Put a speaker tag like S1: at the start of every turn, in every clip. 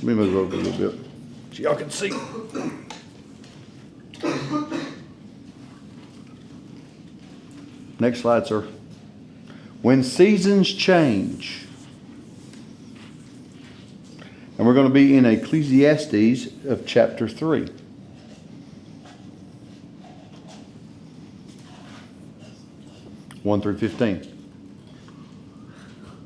S1: Let me move over a little bit so y'all can see. Next slide, sir. When seasons change. And we're going to be in Ecclesiastes of chapter 3. One through 15.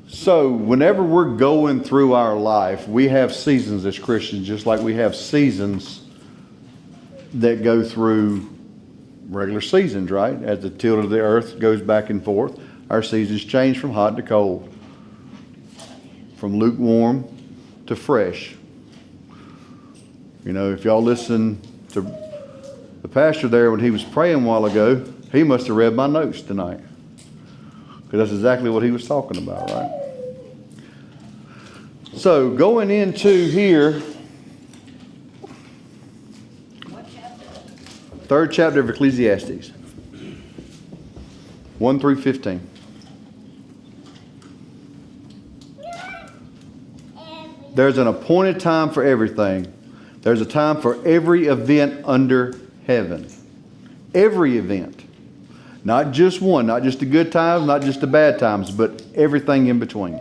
S1: So whenever we're going through our life, we have seasons as Christians, just like we have seasons that go through regular seasons, right? As the tilt of the earth goes back and forth, our seasons change from hot to cold, from lukewarm to fresh. You know, if y'all listen to the pastor there when he was praying a while ago, he must have read my notes tonight, because that's exactly what he was talking about, right? So going into here, third chapter of Ecclesiastes, 1 through 15. There's an appointed time for everything. There's a time for every event under heaven. Every event. Not just one, not just the good times, not just the bad times, but everything in between.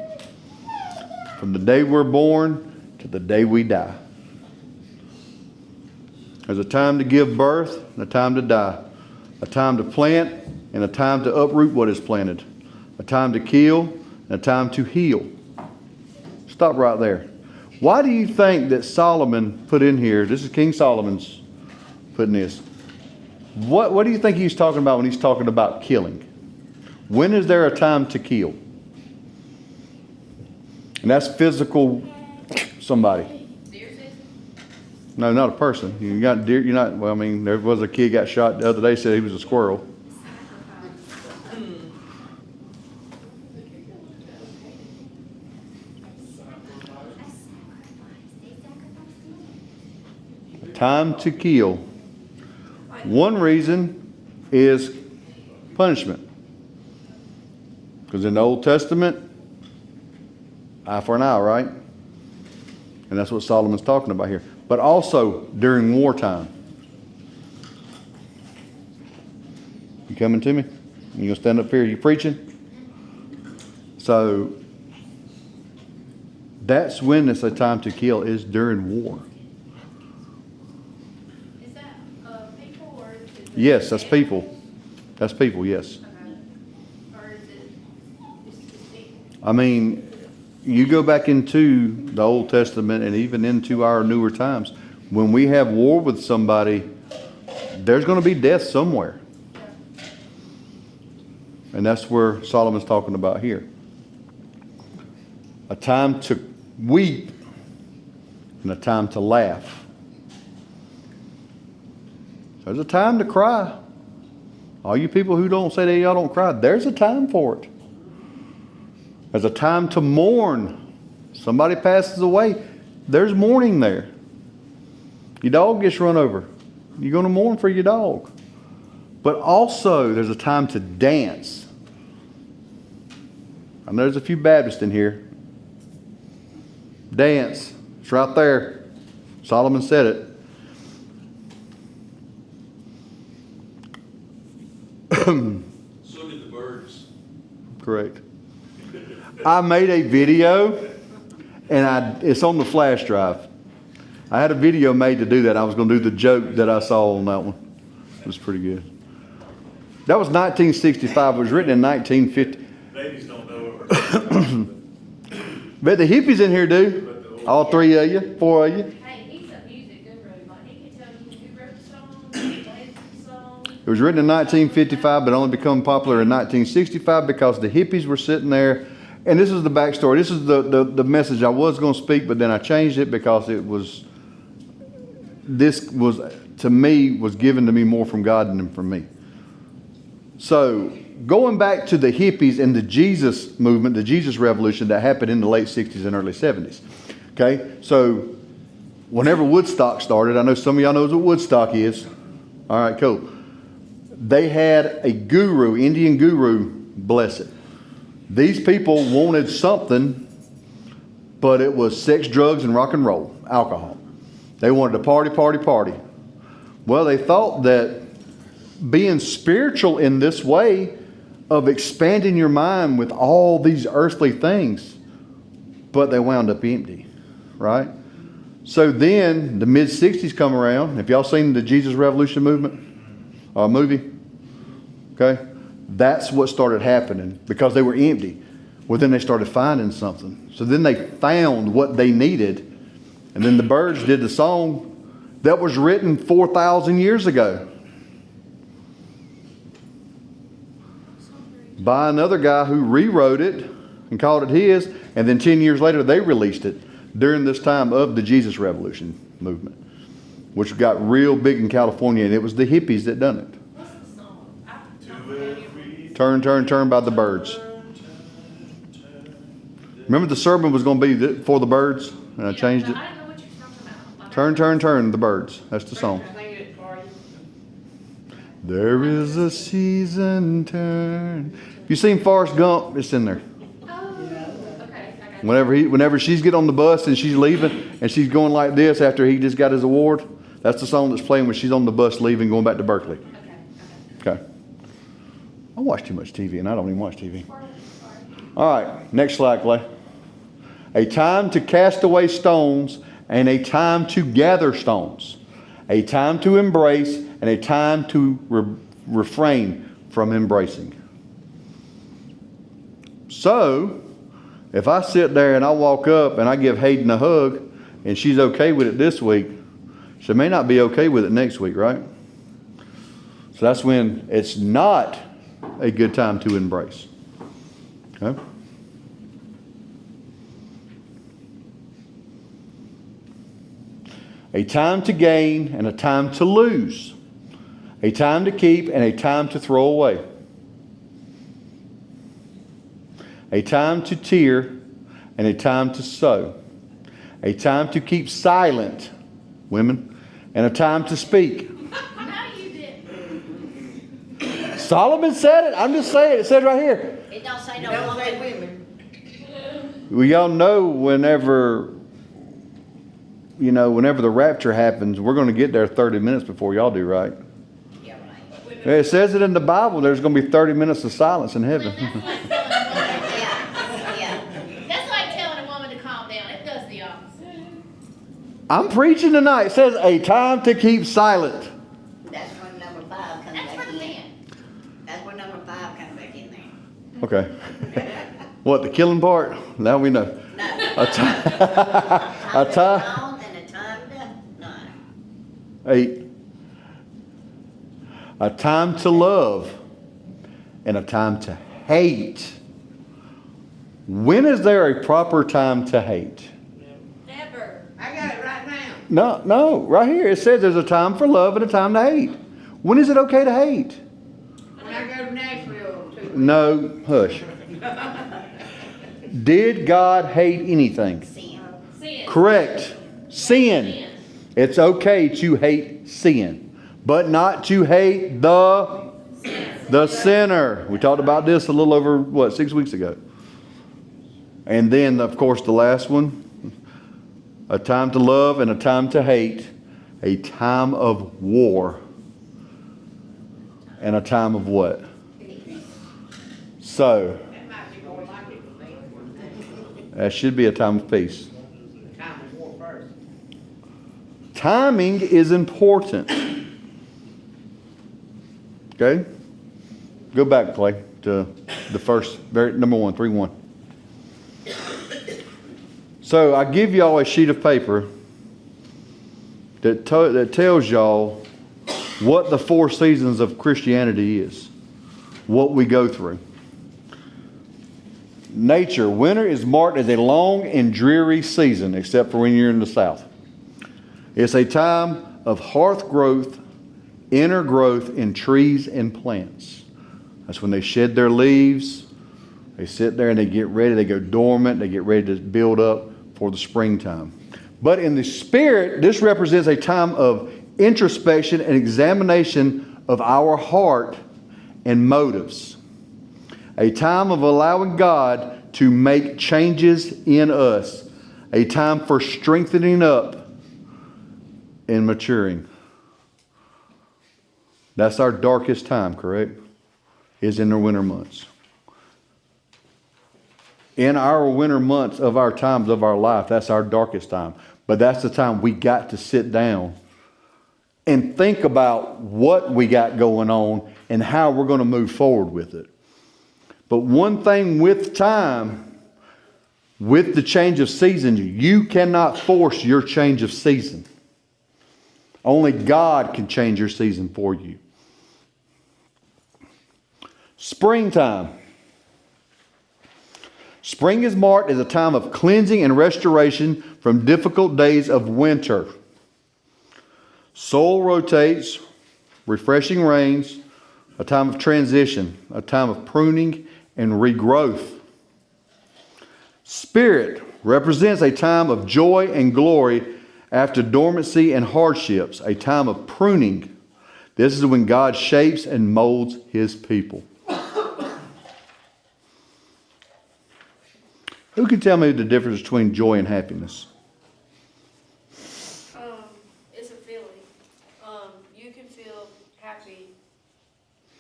S1: From the day we're born to the day we die. There's a time to give birth and a time to die. A time to plant and a time to uproot what is planted. A time to kill and a time to heal. Stop right there. Why do you think that Solomon put in here, this is King Solomon's putting this. What do you think he's talking about when he's talking about killing? When is there a time to kill? And that's physical somebody. No, not a person. You got deer. You're not. Well, I mean, there was a kid got shot the other day. Said he was a squirrel. Time to kill. One reason is punishment, because in the Old Testament, eye for an eye, right? And that's what Solomon's talking about here. But also during wartime. You coming to me? You gonna stand up here? You preaching? So that's when it's a time to kill, is during war.
S2: Is that people or is it?
S1: Yes, that's people. That's people, yes.
S2: Okay. Or is it just people?
S1: I mean, you go back into the Old Testament and even into our newer times, when we have war with somebody, there's going to be death somewhere. And that's where Solomon's talking about here. A time to weep and a time to laugh. There's a time to cry. All you people who don't say that y'all don't cry, there's a time for it. There's a time to mourn. Somebody passes away, there's mourning there. Your dog gets run over, you're going to mourn for your dog. But also there's a time to dance. I know there's a few Baptists in here. Dance. It's right there. Solomon said it.
S3: So did the birds.
S1: Correct. I made a video, and it's on the flash drive. I had a video made to do that. I was going to do the joke that I saw on that one. It was pretty good. That was 1965. It was written in 1950.
S3: Babies don't know what we're
S1: But the hippies in here do. All three of you, four of you.
S2: Hey, he's a music guru. Like, he can tell you who wrote the song, who played the song.
S1: It was written in 1955, but only become popular in 1965 because the hippies were sitting there. And this is the backstory. This is the message I was going to speak, but then I changed it because this was, to me, was given to me more from God than from me. So going back to the hippies and the Jesus movement, the Jesus revolution that happened in the late 60s and early 70s. Okay, so whenever Woodstock started, I know some of y'all knows what Woodstock is. All right, cool. They had a guru, Indian guru, bless it. These people wanted something but it was sex, drugs, and rock and roll, alcohol. They wanted to party, party, party. Well, they thought that being spiritual in this way of expanding your mind with all these earthly things, but they wound up empty, right? So then the mid-60s come around. Have y'all seen the Jesus Revolution movement? Movie? Okay? That's what started happening because they were empty. Well, then they started finding something. So then they found what they needed. And then the Byrds did the song that was written 4,000 years ago by another guy who rewrote it and called it his. And then 10 years later, they released it during this time of the Jesus Revolution movement, which got real big in California. And it was the hippies that done it.
S2: What's the song?
S1: Turn, Turn, Turn by the Byrds. Remember the sermon was going to be for the Byrds, and I changed it.
S2: I don't know what you're talking about.
S1: Turn, Turn, Turn, the Byrds. That's the song. There is a season turn. You seen Forrest Gump? It's in there.
S2: Oh, okay. I got you.
S1: Whenever she's getting on the bus and she's leaving, and she's going like this after he just got his award, that's the song that's playing when she's on the bus leaving, going back to Berkeley. Okay. I watch too much TV, and I don't even watch TV. All right, next slide, Clay. A time to cast away stones and a time to gather stones. A time to embrace and a time to refrain from embracing. So, if I sit there and I walk up and I give Hayden a hug and she's okay with it this week, she may not be okay with it next week, right? So that's when it's not a good time to embrace. Okay? A time to gain and a time to lose. A time to keep and a time to throw away. A time to tear and a time to sow. A time to keep silent, women, and a time to speak.
S2: No, you didn't.
S1: Solomon said it. I'm just saying. It said right here.
S4: It don't say no
S5: Don't say
S4: woman.
S5: women.
S1: We all know whenever the rapture happens, we're going to get there 30 minutes before y'all do, right?
S4: Yeah, right.
S1: It says it in the Bible. There's going to be 30 minutes of silence in heaven.
S4: Yeah.
S2: That's like telling a woman to calm down. It does the opposite.
S1: I'm preaching tonight. It says a time to keep silent.
S4: That's when number 5 comes
S2: That's for
S4: back
S2: the
S4: in.
S2: man.
S4: That's when number 5 comes back in there.
S1: Okay. What, the killing part? Now we know.
S4: No.
S1: A time. A
S4: Time
S1: time.
S4: to on and a time to not.
S1: 8. A time to love and a time to hate. When is there a proper time to hate?
S2: Never.
S5: I got it right now.
S1: No, right here it says there's a time for love and a time to hate. When is it okay to hate?
S5: When I go to Nashville too.
S1: No, hush. Did God hate anything?
S4: Sin.
S2: Sin.
S1: Correct. Sin. It's okay to hate sin, but not to hate the sinner. We talked about this a little over, 6 weeks ago. And then, of course, the last one, a time to love and a time to hate, a time of war, and a time of what? So,
S5: That might be more like it for me.
S1: that should be a time of peace.
S5: Time of war first.
S1: Timing is important. Okay? Go back, Clay, to the first, number 1, 3-1. So I give y'all a sheet of paper that tells y'all what the 4 seasons of Christianity is, what we go through. Nature, winter is marked as a long and dreary season, except for when you're in the south. It's a time of hearth growth, inner growth in trees and plants. That's when they shed their leaves. They sit there and they get ready. They go dormant. They get ready to build up for the springtime. But in the spirit, this represents a time of introspection and examination of our heart and motives. A time of allowing God to make changes in us. A time for strengthening up and maturing. That's our darkest time, correct? Is in the winter months. In our winter months of our times of our life, that's our darkest time. But that's the time we got to sit down and think about what we got going on and how we're going to move forward with it. But one thing with time, with the change of season, you cannot force your change of season. Only God can change your season for you. Springtime. Spring is marked as a time of cleansing and restoration from difficult days of winter. Soil rotates, refreshing rains, a time of transition, a time of pruning and regrowth. Spirit represents a time of joy and glory after dormancy and hardships, a time of pruning. This is when God shapes and molds His people. Who can tell me the difference between joy and happiness?
S2: It's a feeling. You can feel happy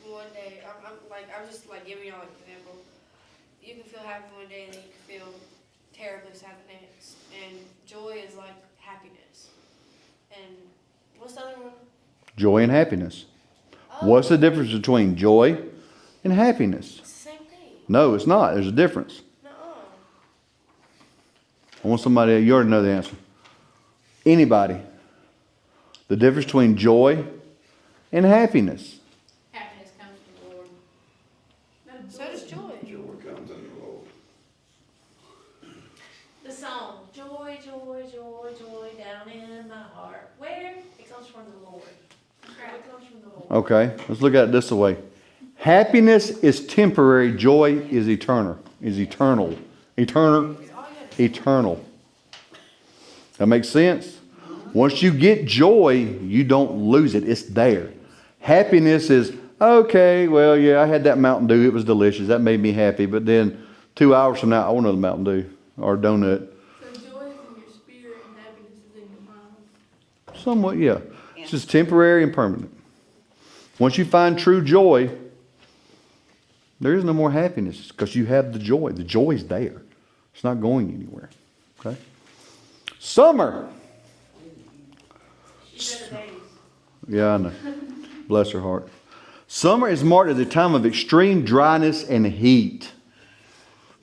S2: one day. I'm just like giving y'all an example. You can feel happy one day and then you can feel terribly sad the next. And joy is like happiness. And what's the other one?
S1: Joy and happiness.
S2: Oh,
S1: What's the difference between joy and happiness?
S2: it's the same thing.
S1: No, it's not. There's a difference.
S2: Nuh-uh.
S1: I want somebody, you already know the answer. Anybody. The difference between joy and happiness.
S5: Happiness comes from the Lord.
S2: So does joy.
S3: Joy comes in the Lord.
S2: The song, joy, joy, joy, joy down in my heart. Where? It comes from the Lord. It comes from the Lord.
S1: Okay, let's look at it this way. Happiness is temporary, joy is eternal. Eternal. That makes sense? Once you get joy, you don't lose it. It's there. Happiness is, okay, well, yeah, I had that Mountain Dew. It was delicious. That made me happy. But then 2 hours from now, I want another Mountain Dew or a donut.
S2: So joy is in your spirit and happiness is in your mind.
S1: Somewhat, yeah. It's just temporary and permanent. Once you find true joy, there is no more happiness because you have the joy. The joy is there. It's not going anywhere. Okay? Summer. Yeah, I know. Bless her heart. Summer is marked as a time of extreme dryness and heat.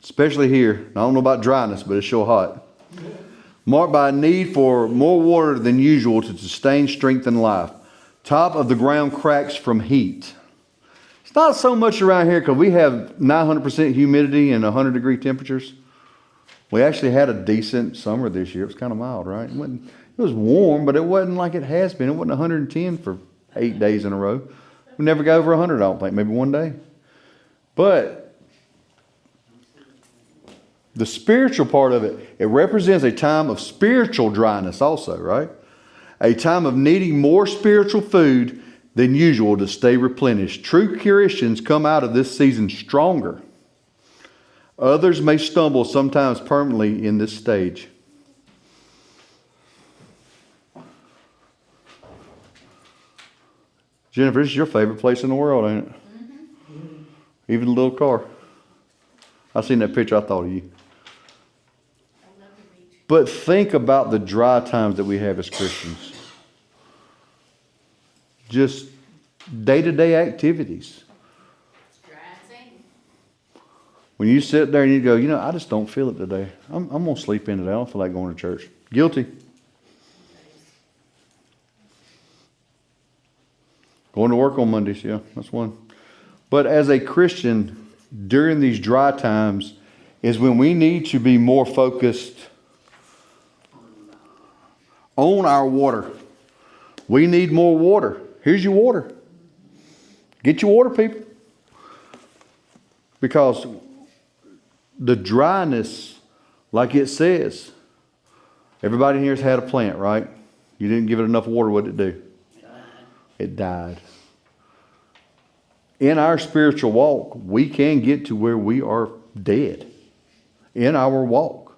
S1: Especially here. I don't know about dryness, but it's sure hot. Marked by a need for more water than usual to sustain strength and life. Top of the ground cracks from heat. It's not so much around here because we have 900% humidity and 100-degree temperatures. We actually had a decent summer this year. It was kind of mild, right? It was warm, but it wasn't like it has been. It wasn't 110 for 8 days in a row. We never got over 100, I don't think. Maybe one day. But the spiritual part of it, it represents a time of spiritual dryness also, right? A time of needing more spiritual food than usual to stay replenished. True Christians come out of this season stronger. Others may stumble sometimes permanently in this stage. Jennifer, this is your favorite place in the world, ain't it? Mm-hmm. Even the little car. I seen that picture, I thought of you.
S2: I love the beach.
S1: But think about the dry times that we have as Christians. Just day-to-day activities.
S5: Dry and sandy.
S1: When you sit there and you go, I just don't feel it today. I'm going to sleep in today. I don't feel like going to church. Guilty. Going to work on Mondays, yeah, that's one. But as a Christian, during these dry times is when we need to be more focused on our water. We need more water. Here's your water. Get your water, people. Because the dryness, like it says, everybody in here has had a plant, right? You didn't give it enough water, what did it do? It died. In our spiritual walk, we can get to where we are dead in our walk.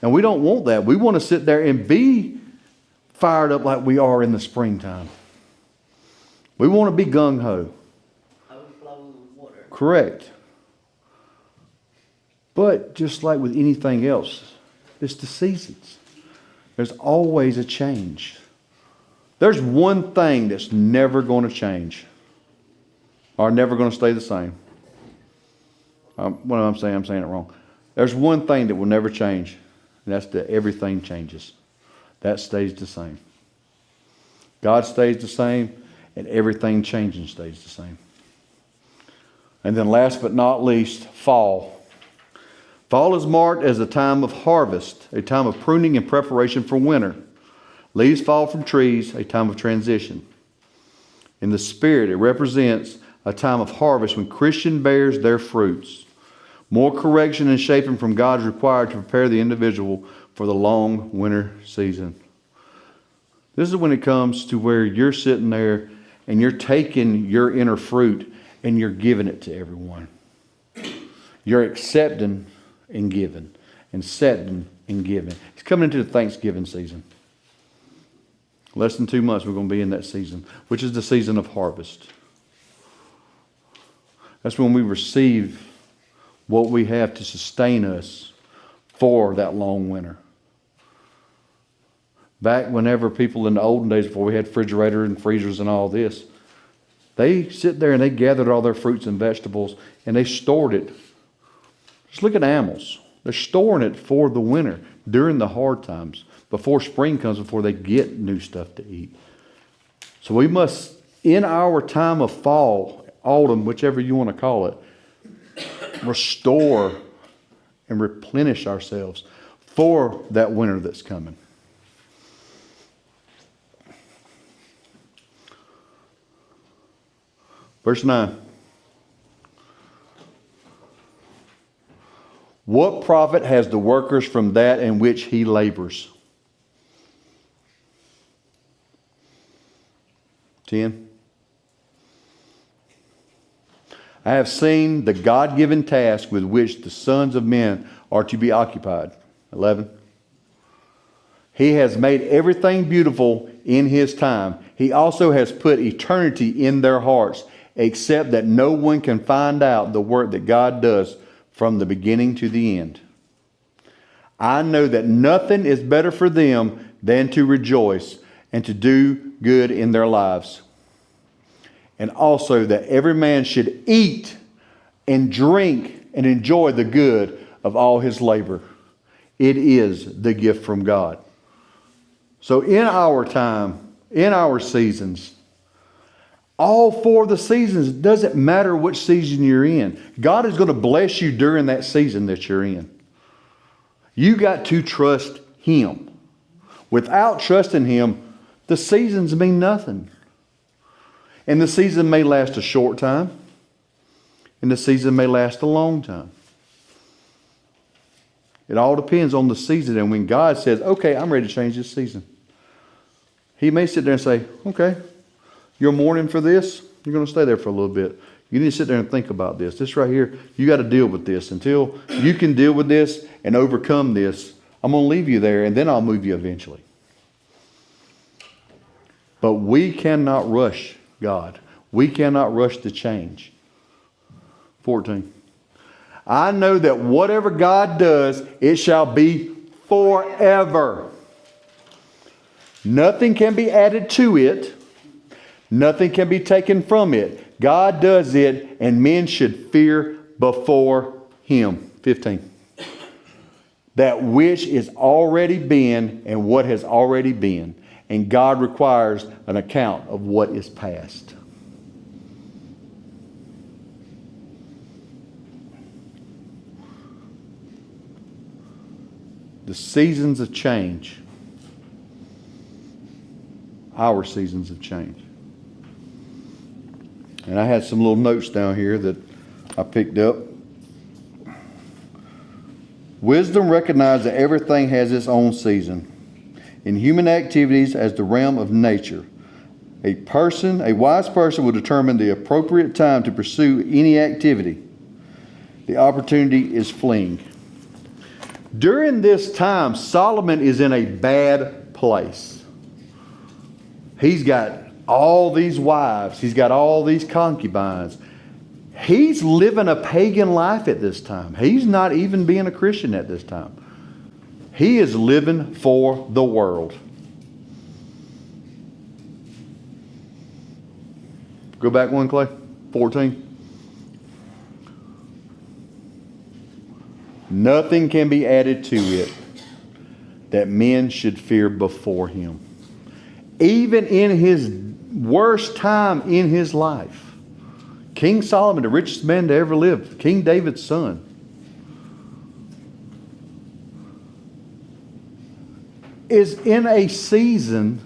S1: And we don't want that. We want to sit there and be fired up like we are in the springtime. We want to be gung-ho.
S4: Overflowing with water.
S1: Correct. But just like with anything else, it's the seasons. There's always a change. There's one thing that's never going to change or never going to stay the same. What am I saying? I'm saying it wrong. There's one thing that will never change, and that's that everything changes. That stays the same. God stays the same, and everything changes and stays the same. And then last but not least, fall. Fall is marked as a time of harvest, a time of pruning and preparation for winter. Leaves fall from trees, a time of transition. In the spirit, it represents a time of harvest when Christian bears their fruits. More correction and shaping from God is required to prepare the individual for the long winter season. This is when it comes to where you're sitting there and you're taking your inner fruit and you're giving it to everyone. You're accepting and giving, and setting and giving. It's coming into the Thanksgiving season. Less than 2 months we're going to be in that season, which is the season of harvest. That's when we receive what we have to sustain us for that long winter. Back whenever people in the olden days, before we had refrigerators and freezers and all this, they sit there and they gathered all their fruits and vegetables and they stored it. Just look at animals. They're storing it for the winter during the hard times, before spring comes, before they get new stuff to eat. So we must, in our time of fall, autumn, whichever you want to call it, restore and replenish ourselves for that winter that's coming. Verse 9. What profit has the workers from that in which he labors? 10. I have seen the God-given task with which the sons of men are to be occupied. 11. He has made everything beautiful in his time. He also has put eternity in their hearts, except that no one can find out the work that God does from the beginning to the end. I know that nothing is better for them than to rejoice and to do good in their lives. And also that every man should eat and drink and enjoy the good of all his labor. It is the gift from God. So in our time, in our seasons, all 4 of the seasons, it doesn't matter which season you're in. God is going to bless you during that season that you're in. You got to trust Him. Without trusting Him, the seasons mean nothing. And the season may last a short time, and the season may last a long time. It all depends on the season. And when God says, okay, I'm ready to change this season, He may sit there and say, okay, you're mourning for this, you're going to stay there for a little bit. You need to sit there and think about this. This right here, you got to deal with this. Until you can deal with this and overcome this, I'm going to leave you there, and then I'll move you eventually. But we cannot rush God. We cannot rush the change. 14. I know that whatever God does, it shall be forever. Nothing can be added to it. Nothing can be taken from it. God does it, and men should fear before Him. 15. That which is already been and what has already been. And God requires an account of what is past. The seasons of change. Our seasons of change. And I had some little notes down here that I picked up. Wisdom recognizes that everything has its own season. In human activities as the realm of nature, a wise person will determine the appropriate time to pursue any activity. The opportunity is fleeing. During this time, Solomon is in a bad place. He's got all these wives. He's got all these concubines. He's living a pagan life at this time. He's not even being a Christian at this time. He is living for the world. Go back one, Clay. 14. Nothing can be added to it that men should fear before him. Even in his worst time in his life, King Solomon, the richest man to ever live, King David's son, is in a season,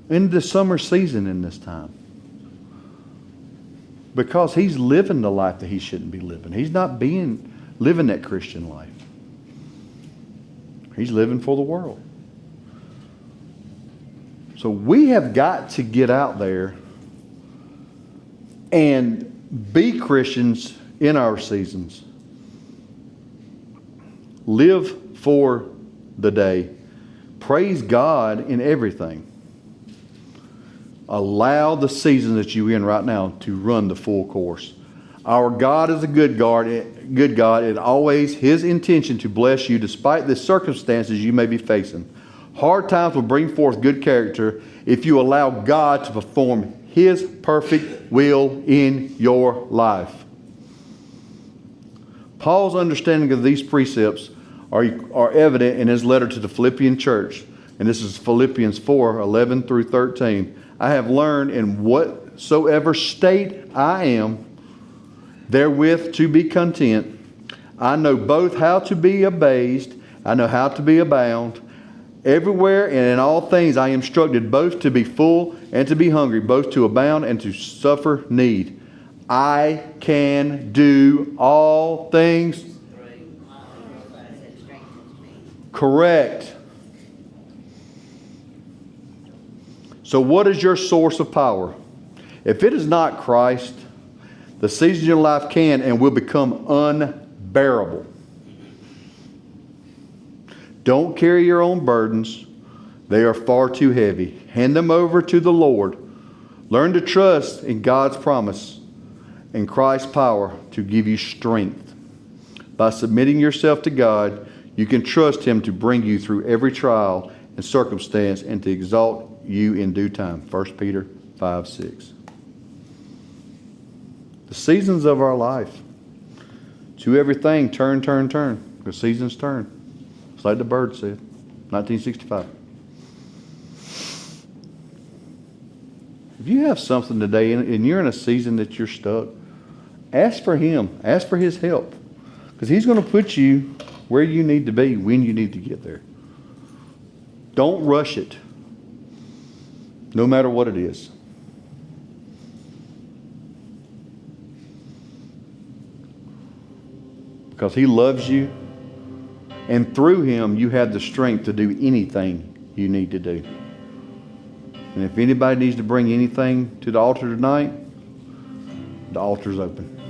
S1: in the summer season in this time. Because he's living the life that he shouldn't be living. He's not living that Christian life. He's living for the world. So we have got to get out there and be Christians in our seasons. Live for the day. Praise God in everything. Allow the season that you're in right now to run the full course. Our God is a good God, and always His intention to bless you despite the circumstances you may be facing. Hard times will bring forth good character if you allow God to perform His perfect will in your life. Paul's understanding of these precepts are evident in his letter to the Philippian church. And this is Philippians 4:11 through 13. I have learned in whatsoever state I am, therewith to be content. I know both how to be abased, I know how to be abound. Everywhere and in all things I am instructed both to be full and to be hungry, both to abound and to suffer need. I can do all things. Correct. So what is your source of power? If it is not Christ, the seasons in your life can and will become unbearable. Don't carry your own burdens. They are far too heavy. Hand them over to the Lord. Learn to trust in God's promise and Christ's power to give you strength. By submitting yourself to God, you can trust Him to bring you through every trial and circumstance and to exalt you in due time. 1 Peter 5:6. The seasons of our life. To everything, turn. The seasons turn. It's like the bird said. 1965. If you have something today and you're in a season that you're stuck, ask for Him. Ask for His help. Because He's going to put you where you need to be when you need to get there. Don't rush it. No matter what it is. Because He loves you. And through Him, you have the strength to do anything you need to do. And if anybody needs to bring anything to the altar tonight, the altar's open.